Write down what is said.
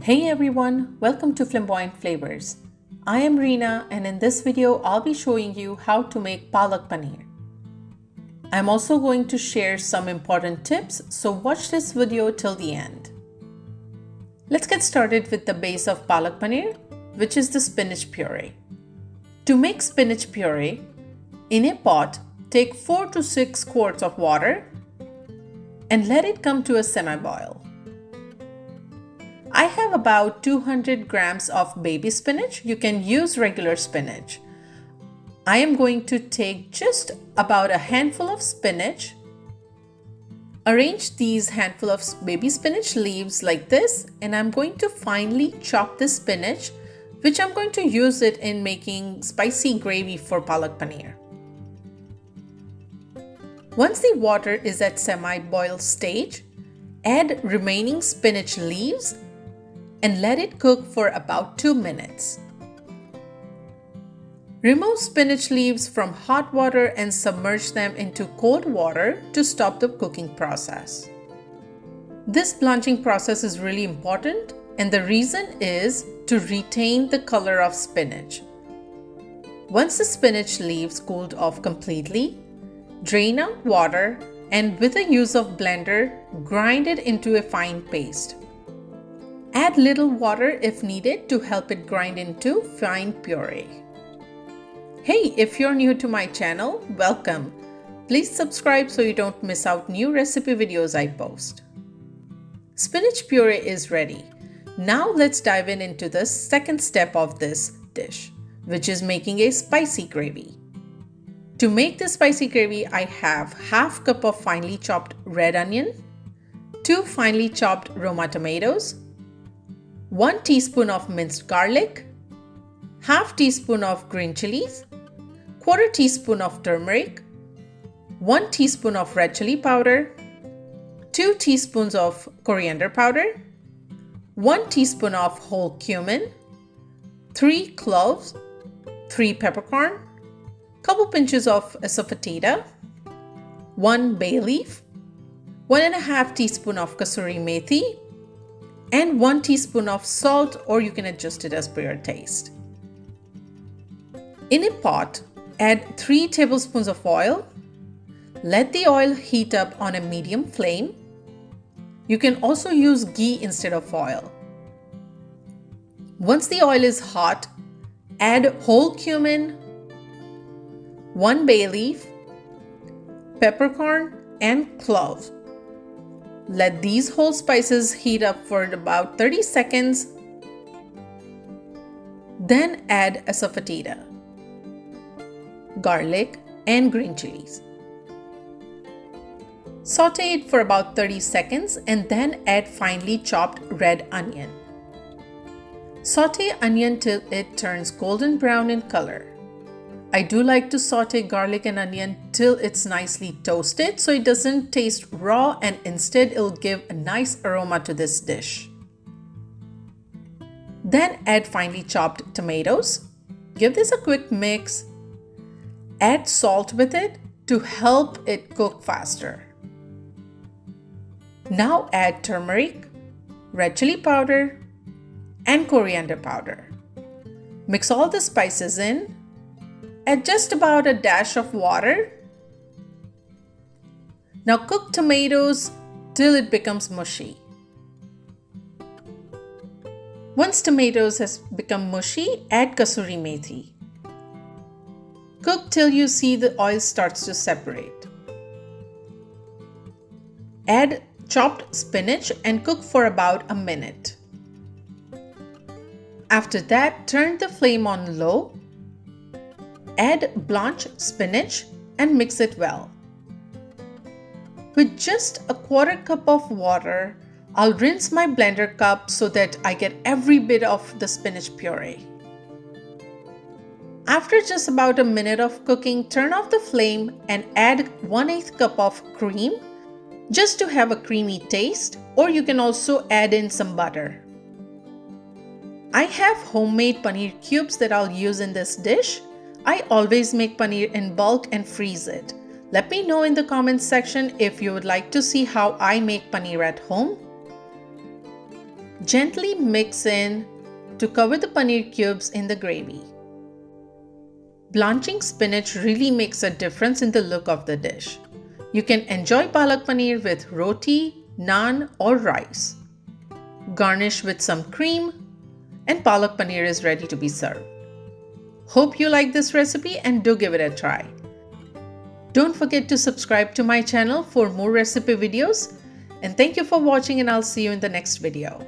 Hey everyone, welcome to Flamboyant Flavors. I am Reena and in this video I'll be showing you how to make palak paneer. I'm also going to share some important tips, so watch this video till the end. Let's get started with the base of palak paneer, which is the spinach puree. To make spinach puree, in a pot, take 4 to 6 quarts of water and let it come to a semi-boil. I have about 200 grams of baby spinach. You can use regular spinach. I am going to take just about a handful of spinach. Arrange these handful of baby spinach leaves like this, and I'm going to finely chop the spinach, which I'm going to use it in making spicy gravy for palak paneer. Once the water is at semi-boil stage, add remaining spinach leaves and let it cook for about 2 minutes. Remove spinach leaves from hot water and submerge them into cold water to stop the cooking process. This blanching process is really important, and the reason is to retain the color of spinach. Once the spinach leaves cooled off completely, drain out water and with the use of blender, grind it into a fine paste. Add little water if needed to help it grind into fine puree. Hey, if you're new to my channel, welcome. Please subscribe so you don't miss out new recipe videos I post. Spinach puree is ready. Now let's dive into the second step of this dish, which is making a spicy gravy. To make this spicy gravy, I have half cup of finely chopped red onion, 2 finely chopped roma tomatoes, 1 teaspoon of minced garlic, half teaspoon of green chilies, quarter teaspoon of turmeric, 1 teaspoon of red chili powder, 2 teaspoons of coriander powder, 1 teaspoon of whole cumin, 3 cloves, 3 peppercorn, couple pinches of asafoetida, 1 bay leaf, 1.5 teaspoon of kasuri methi, and 1 teaspoon of salt, or you can adjust it as per your taste. In a pot, add 3 tablespoons of oil. Let the oil heat up on a medium flame. You can also use ghee instead of oil. Once the oil is hot, add whole cumin, 1 bay leaf, peppercorn, and cloves. Let these whole spices heat up for about 30 seconds. Then add asafoetida, garlic, and green chilies. Saute it for about 30 seconds and then add finely chopped red onion. Saute onion till it turns golden brown in color. I do like to saute garlic and onion till it's nicely toasted so it doesn't taste raw, and instead it'll give a nice aroma to this dish. Then add finely chopped tomatoes. Give this a quick mix. Add salt with it to help it cook faster. Now add turmeric, red chili powder, and coriander powder. Mix all the spices in. Add just about a dash of water. Now cook tomatoes till it becomes mushy. Once tomatoes has become mushy, add kasuri methi. Cook till you see the oil starts to separate. Add chopped spinach and cook for about a minute. After that, turn the flame on low. Add blanched spinach and mix it well. With just a quarter cup of water, I'll rinse my blender cup so that I get every bit of the spinach puree. After just about a minute of cooking, turn off the flame and add 1/8 cup of cream just to have a creamy taste, or you can also add in some butter. I have homemade paneer cubes that I'll use in this dish. I always make paneer in bulk and freeze it. Let me know in the comments section if you would like to see how I make paneer at home. Gently mix in to cover the paneer cubes in the gravy. Blanching spinach really makes a difference in the look of the dish. You can enjoy palak paneer with roti, naan or rice. Garnish with some cream and palak paneer is ready to be served. Hope you like this recipe and do give it a try. Don't forget to subscribe to my channel for more recipe videos, and thank you for watching, and I'll see you in the next video.